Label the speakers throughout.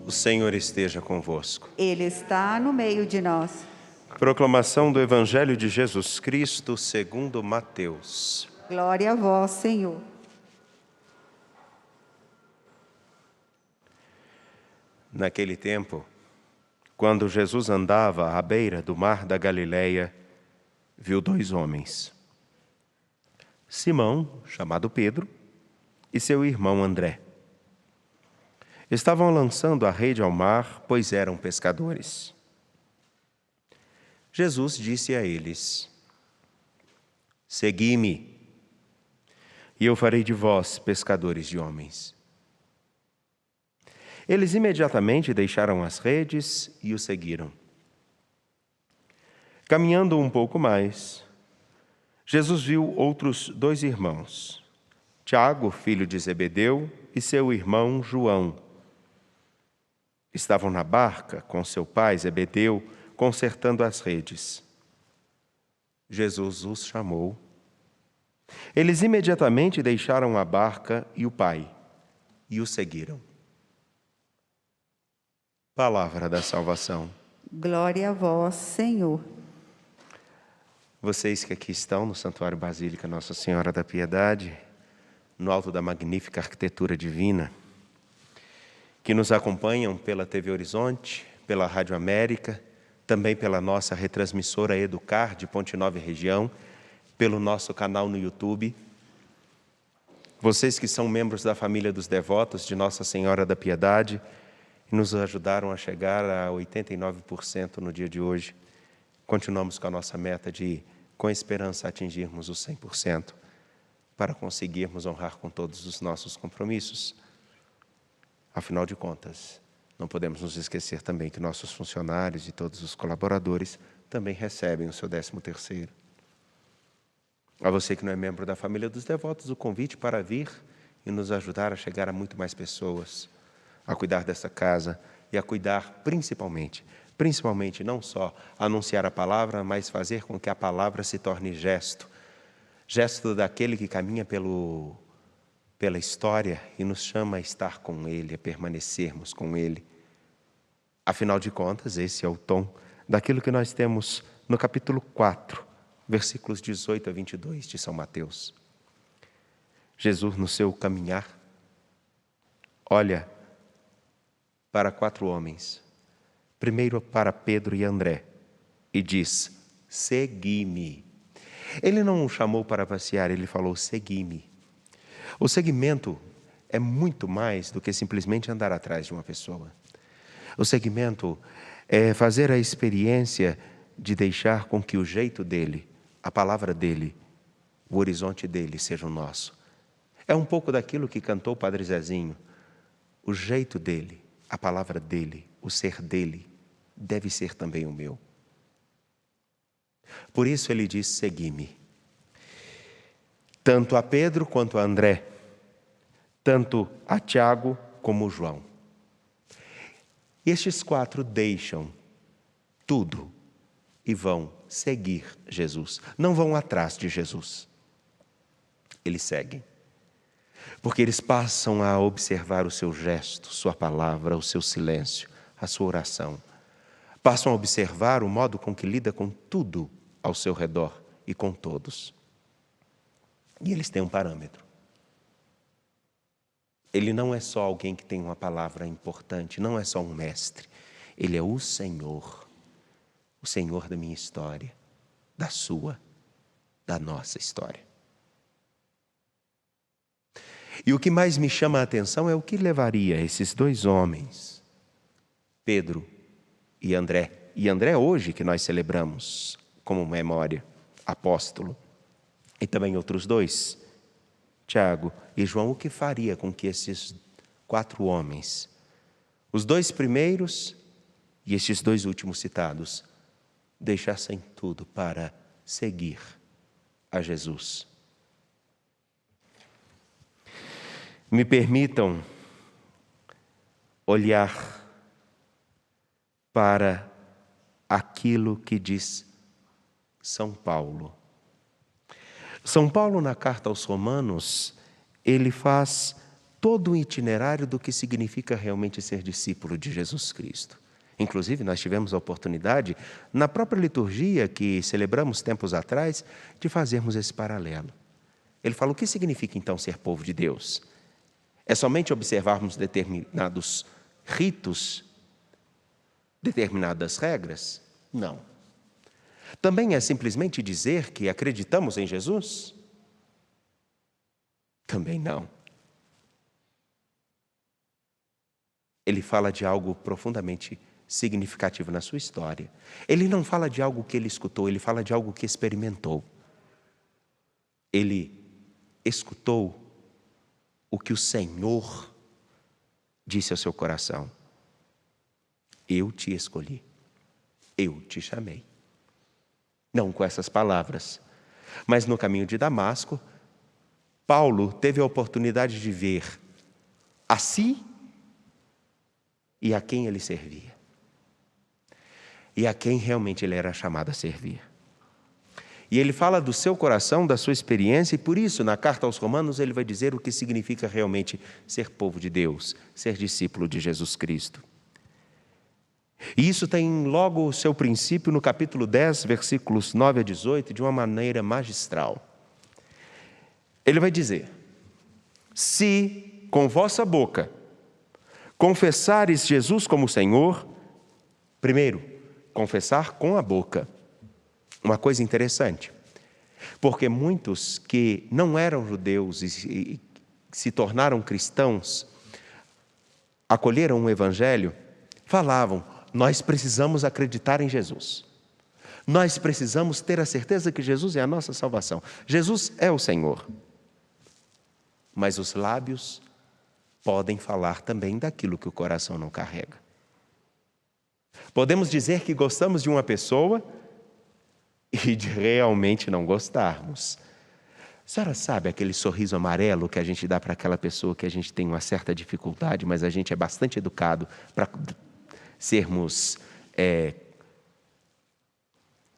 Speaker 1: O Senhor esteja convosco.
Speaker 2: Ele está no meio de nós.
Speaker 1: Proclamação do Evangelho de Jesus Cristo segundo Mateus.
Speaker 2: Glória a vós, Senhor.
Speaker 1: Naquele tempo, quando Jesus andava à beira do mar da Galileia, viu dois homens. Simão, chamado Pedro, e seu irmão André. Estavam lançando a rede ao mar, pois eram pescadores. Jesus disse a eles: Segui-me, e eu farei de vós pescadores de homens. Eles imediatamente deixaram as redes e o seguiram. Caminhando um pouco mais, Jesus viu outros dois irmãos, Tiago, filho de Zebedeu, e seu irmão João. Estavam na barca com seu pai Zebedeu, consertando as redes. Jesus os chamou. Eles imediatamente deixaram a barca e o pai, e o seguiram. Palavra da salvação.
Speaker 2: Glória a vós, Senhor.
Speaker 1: Vocês que aqui estão no Santuário Basílica Nossa Senhora da Piedade, no alto da magnífica arquitetura divina, que nos acompanham pela TV Horizonte, pela Rádio América, também pela nossa retransmissora Educar de Ponte Nova e região, pelo nosso canal no YouTube. Vocês que são membros da família dos devotos de Nossa Senhora da Piedade e nos ajudaram a chegar a 89% no dia de hoje. Continuamos com a nossa meta de, com esperança, atingirmos os 100%, para conseguirmos honrar com todos os nossos compromissos. Afinal de contas, não podemos nos esquecer também que nossos funcionários e todos os colaboradores também recebem o seu 13º. A você que não é membro da família dos devotos, o convite para vir e nos ajudar a chegar a muito mais pessoas, a cuidar dessa casa e a cuidar principalmente não só anunciar a palavra, mas fazer com que a palavra se torne gesto daquele que caminha pela história e nos chama a estar com Ele, a permanecermos com Ele. Afinal de contas, esse é o tom daquilo que nós temos no capítulo 4, versículos 18 a 22 de São Mateus. Jesus, no seu caminhar, olha para 4 homens, primeiro para Pedro e André, e diz: segui-me. Ele não o chamou para passear, ele falou: segui-me. O seguimento é muito mais do que simplesmente andar atrás de uma pessoa. O seguimento é fazer a experiência de deixar com que o jeito dele, a palavra dele, o horizonte dele seja o nosso. É um pouco daquilo que cantou o Padre Zezinho. O jeito dele, a palavra dele, o ser dele, deve ser também o meu. Por isso ele diz: segui-me. Tanto a Pedro quanto a André, tanto a Tiago como João. Estes 4 deixam tudo e vão seguir Jesus. Não vão atrás de Jesus. Eles seguem. Porque eles passam a observar o seu gesto, sua palavra, o seu silêncio, a sua oração. Passam a observar o modo com que lida com tudo ao seu redor e com todos. E eles têm um parâmetro. Ele não é só alguém que tem uma palavra importante, não é só um mestre. Ele é o Senhor da minha história, da sua, da nossa história. E o que mais me chama a atenção é o que levaria esses 2 homens, Pedro e André. E André hoje que nós celebramos como memória, apóstolo. E também outros 2, Tiago e João, o que faria com que esses 4 homens, os 2 primeiros e estes 2 últimos citados, deixassem tudo para seguir a Jesus? Me permitam olhar para aquilo que diz São Paulo. São Paulo, na carta aos Romanos, ele faz todo o itinerário do que significa realmente ser discípulo de Jesus Cristo. Inclusive, nós tivemos a oportunidade, na própria liturgia que celebramos tempos atrás, de fazermos esse paralelo. Ele fala: o que significa então ser povo de Deus? É somente observarmos determinados ritos, determinadas regras? Não. Também é simplesmente dizer que acreditamos em Jesus? Também não. Ele fala de algo profundamente significativo na sua história. Ele não fala de algo que ele escutou, ele fala de algo que experimentou. Ele escutou o que o Senhor disse ao seu coração: eu te escolhi, eu te chamei. Não com essas palavras, mas no caminho de Damasco, Paulo teve a oportunidade de ver a si e a quem ele servia. E a quem realmente ele era chamado a servir. E ele fala do seu coração, da sua experiência, e por isso, na carta aos Romanos, ele vai dizer o que significa realmente ser povo de Deus, ser discípulo de Jesus Cristo. E isso tem logo o seu princípio no capítulo 10, versículos 9 a 18, de uma maneira magistral. Ele vai dizer: se com vossa boca confessares Jesus como Senhor, primeiro, confessar com a boca. Uma coisa interessante, porque muitos que não eram judeus e se tornaram cristãos, acolheram o Evangelho, falavam: nós precisamos acreditar em Jesus. Nós precisamos ter a certeza que Jesus é a nossa salvação. Jesus é o Senhor. Mas os lábios podem falar também daquilo que o coração não carrega. Podemos dizer que gostamos de uma pessoa e de realmente não gostarmos. A senhora sabe aquele sorriso amarelo que a gente dá para aquela pessoa que a gente tem uma certa dificuldade, mas a gente é bastante educado para sermos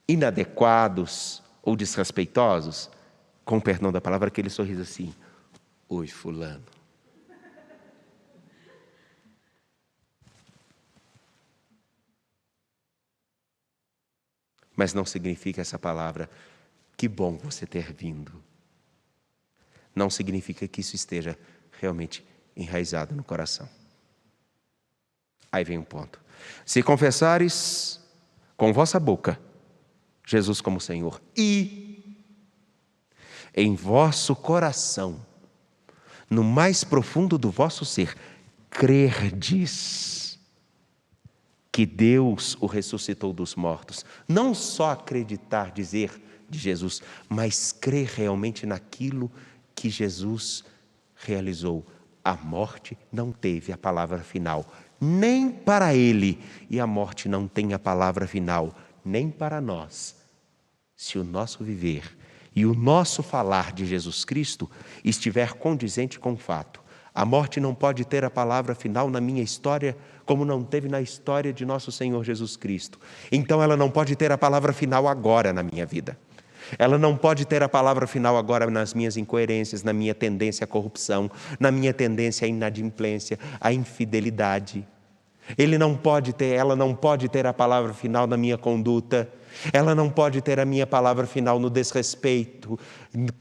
Speaker 1: inadequados ou desrespeitosos? Com o perdão da palavra, aquele sorriso assim: oi, fulano. Mas não significa essa palavra: que bom você ter vindo. Não significa que isso esteja realmente enraizado no coração. Aí vem um ponto. Se confessares com vossa boca Jesus como Senhor e em vosso coração, no mais profundo do vosso ser, crerdes que Deus o ressuscitou dos mortos. Não só acreditar, dizer de Jesus, mas crer realmente naquilo que Jesus realizou. A morte não teve a palavra final, nem para ele. E a morte não tem a palavra final, nem para nós. Se o nosso viver e o nosso falar de Jesus Cristo estiver condizente com o fato. A morte não pode ter a palavra final na minha história, como não teve na história de nosso Senhor Jesus Cristo. Então ela não pode ter a palavra final agora na minha vida. Ela não pode ter a palavra final agora nas minhas incoerências, na minha tendência à corrupção, na minha tendência à inadimplência, à infidelidade. Ela não pode ter a palavra final na minha conduta. Ela não pode ter a minha palavra final no desrespeito,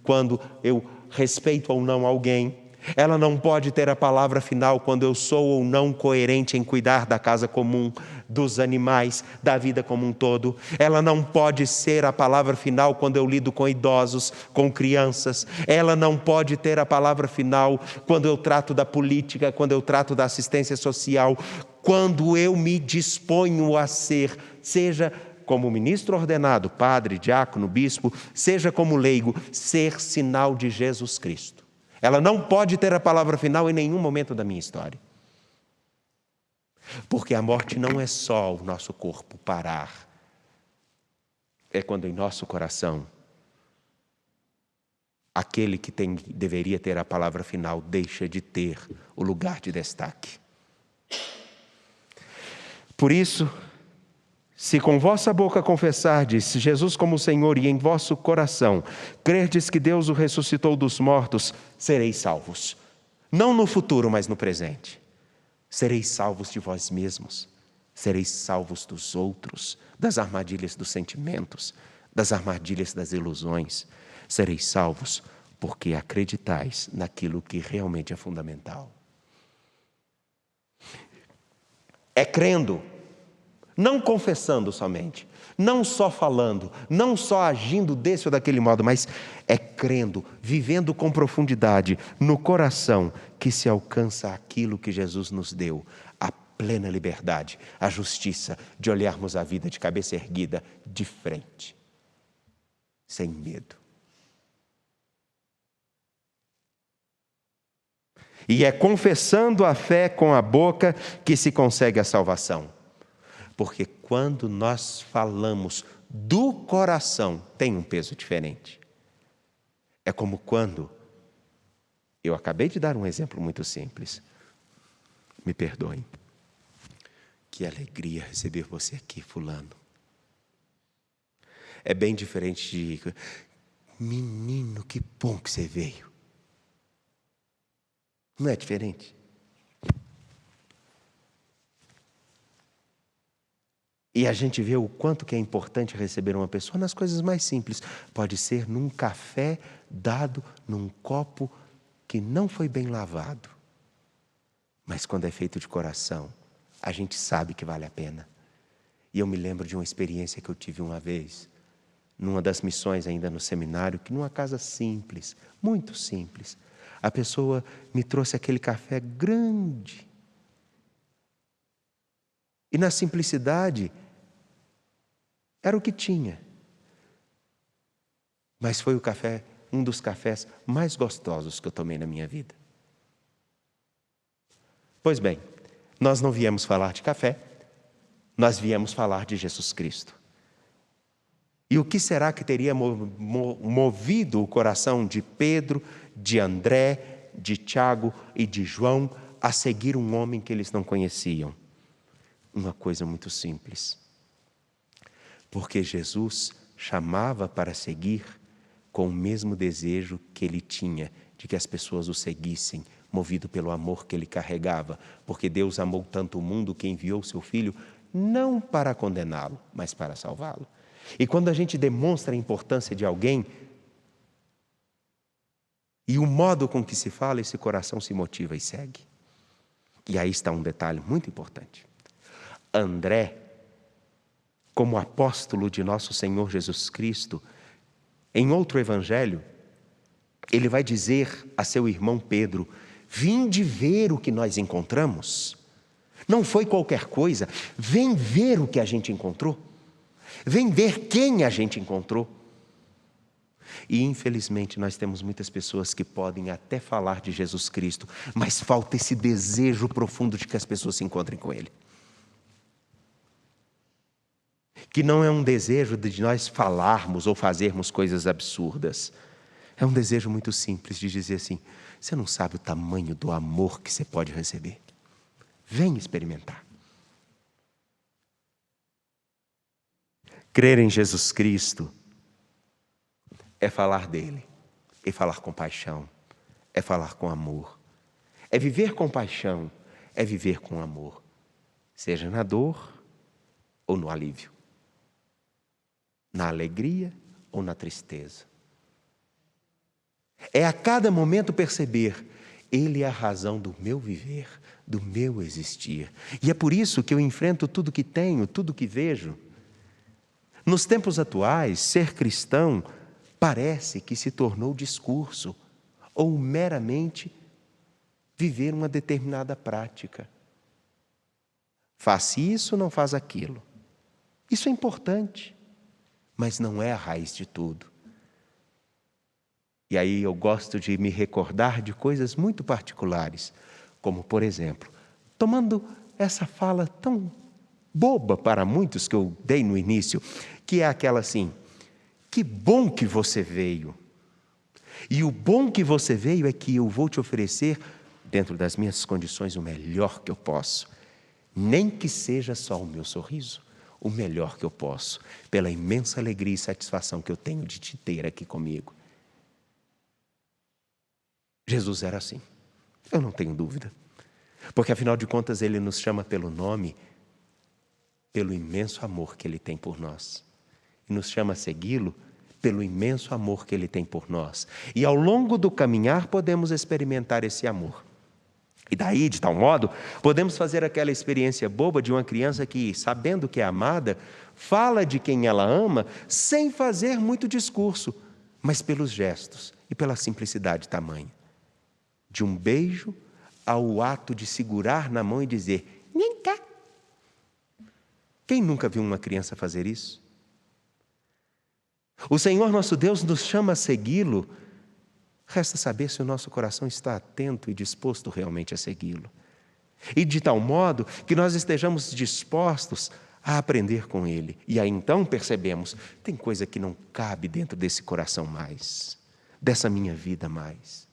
Speaker 1: quando eu respeito ou não alguém. Ela não pode ter a palavra final quando eu sou ou não coerente em cuidar da casa comum, dos animais, da vida como um todo. Ela não pode ser a palavra final quando eu lido com idosos, com crianças. Ela não pode ter a palavra final quando eu trato da política, quando eu trato da assistência social, quando eu me disponho a ser, seja como ministro ordenado, padre, diácono, bispo, seja como leigo, ser sinal de Jesus Cristo. Ela não pode ter a palavra final em nenhum momento da minha história. Porque a morte não é só o nosso corpo parar. É quando em nosso coração, aquele que deveria ter a palavra final deixa de ter o lugar de destaque. Por isso, se com vossa boca confessardes Jesus como Senhor e em vosso coração crerdes que Deus o ressuscitou dos mortos, sereis salvos. não no futuro, mas no presente. Sereis salvos de vós mesmos, sereis salvos dos outros, das armadilhas dos sentimentos, das armadilhas das ilusões. Sereis salvos porque acreditais naquilo que realmente é fundamental. É crendo, não confessando somente, não só falando, não só agindo desse ou daquele modo, mas é crendo, vivendo com profundidade no coração, que se alcança aquilo que Jesus nos deu, a plena liberdade, a justiça de olharmos a vida de cabeça erguida, de frente, sem medo. E é confessando a fé com a boca que se consegue a salvação. Porque quando nós falamos do coração, tem um peso diferente. É como quando, eu acabei de dar um exemplo muito simples. Me perdoem. Que alegria receber você aqui, fulano. É bem diferente de, menino, que bom que você veio. Não é diferente? E a gente vê o quanto que é importante receber uma pessoa nas coisas mais simples. Pode ser num café dado num copo que não foi bem lavado. Mas quando é feito de coração, a gente sabe que vale a pena. E eu me lembro de uma experiência que eu tive uma vez, numa das missões ainda no seminário, que numa casa simples, muito simples, a pessoa me trouxe aquele café grande. E na simplicidade, era o que tinha. Mas foi o café, um dos cafés mais gostosos que eu tomei na minha vida. Pois bem, nós não viemos falar de café, nós viemos falar de Jesus Cristo. E o que será que teria movido o coração de Pedro, de André, de Tiago e de João a seguir um homem que eles não conheciam? Uma coisa muito simples. Porque Jesus chamava para seguir com o mesmo desejo que ele tinha de que as pessoas o seguissem, movido pelo amor que ele carregava. Porque Deus amou tanto o mundo que enviou seu Filho não para condená-lo, mas para salvá-lo. E quando a gente demonstra a importância de alguém e o modo com que se fala, esse coração se motiva e segue. E aí está um detalhe muito importante. André, como apóstolo de nosso Senhor Jesus Cristo, em outro evangelho, ele vai dizer a seu irmão Pedro: vinde ver o que nós encontramos. Não foi qualquer coisa, vem ver o que a gente encontrou. Vem ver quem a gente encontrou. E infelizmente nós temos muitas pessoas que podem até falar de Jesus Cristo, mas falta esse desejo profundo de que as pessoas se encontrem com Ele. Que não é um desejo de nós falarmos ou fazermos coisas absurdas. É um desejo muito simples de dizer assim: você não sabe o tamanho do amor que você pode receber. Vem experimentar. Crer em Jesus Cristo é falar dele, é falar com paixão, é falar com amor. É viver com paixão, é viver com amor, seja na dor ou no alívio, na alegria ou na tristeza. É a cada momento perceber, Ele é a razão do meu viver, do meu existir. E é por isso que eu enfrento tudo que tenho, tudo que vejo. Nos tempos atuais, ser cristão parece que se tornou discurso ou meramente viver uma determinada prática. Faz isso, não faz aquilo. Isso é importante, mas não é a raiz de tudo. E aí eu gosto de me recordar de coisas muito particulares, como, por exemplo, tomando essa fala tão boba para muitos que eu dei no início, que é aquela assim: que bom que você veio. E o bom que você veio é que eu vou te oferecer, dentro das minhas condições, o melhor que eu posso. Nem que seja só o meu sorriso, o melhor que eu posso, pela imensa alegria e satisfação que eu tenho de te ter aqui comigo. Jesus era assim. Eu não tenho dúvida. Porque, afinal de contas, Ele nos chama pelo nome, pelo imenso amor que Ele tem por nós. E nos chama a segui-lo pelo imenso amor que Ele tem por nós. E ao longo do caminhar podemos experimentar esse amor. E daí, de tal modo, podemos fazer aquela experiência boba de uma criança que, sabendo que é amada, fala de quem ela ama sem fazer muito discurso, mas pelos gestos e pela simplicidade tamanha. De um beijo ao ato de segurar na mão e dizer, vem cá. Quem nunca viu uma criança fazer isso? O Senhor nosso Deus nos chama a segui-lo. Resta saber se o nosso coração está atento e disposto realmente a segui-lo. E de tal modo que nós estejamos dispostos a aprender com Ele. E aí então percebemos, tem coisa que não cabe dentro desse coração mais, dessa minha vida mais.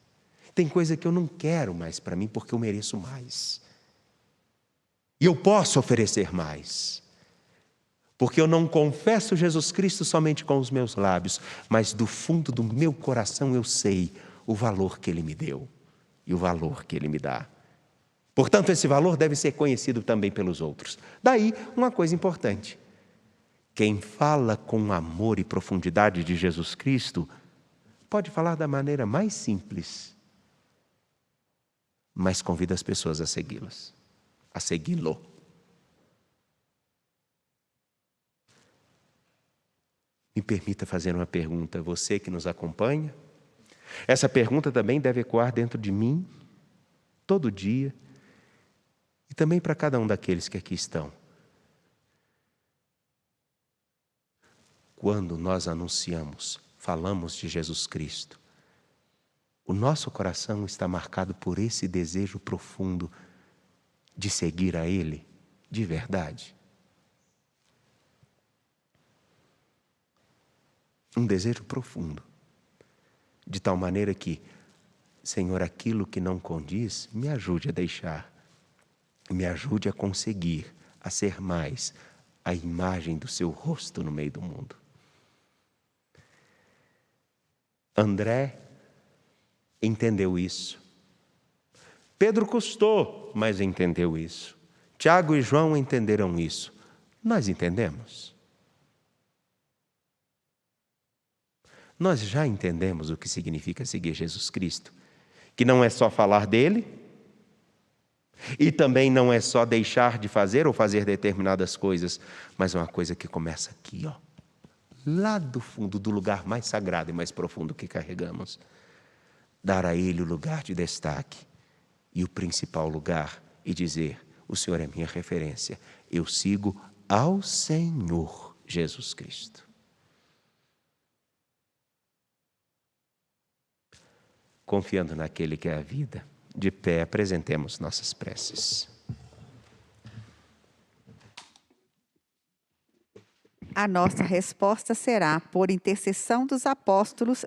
Speaker 1: Tem coisa que eu não quero mais para mim porque eu mereço mais. E eu posso oferecer mais. Porque eu não confesso Jesus Cristo somente com os meus lábios, mas do fundo do meu coração eu sei o valor que Ele me deu e o valor que Ele me dá. Portanto, esse valor deve ser conhecido também pelos outros. Daí, uma coisa importante. Quem fala com amor e profundidade de Jesus Cristo, pode falar da maneira mais simples, mas convida as pessoas a segui-las, a segui-lo. Me permita fazer uma pergunta, você que nos acompanha. Essa pergunta também deve ecoar dentro de mim, todo dia, e também para cada um daqueles que aqui estão. Quando nós anunciamos, falamos de Jesus Cristo, o nosso coração está marcado por esse desejo profundo de seguir a Ele de verdade. Um desejo profundo, de tal maneira que, Senhor, aquilo que não condiz, me ajude a deixar, me ajude a conseguir, a ser mais a imagem do seu rosto no meio do mundo. André entendeu isso. Pedro custou, mas entendeu isso. Tiago e João entenderam isso. Nós entendemos. Nós já entendemos o que significa seguir Jesus Cristo. Que não é só falar dele, e também não é só deixar de fazer ou fazer determinadas coisas, mas é uma coisa que começa aqui, ó, lá do fundo, do lugar mais sagrado e mais profundo que carregamos. Dar a Ele o lugar de destaque e o principal lugar e dizer, o Senhor é minha referência, eu sigo ao Senhor Jesus Cristo. Confiando naquele que é a vida, de pé apresentemos nossas preces.
Speaker 2: A nossa resposta será, por intercessão dos apóstolos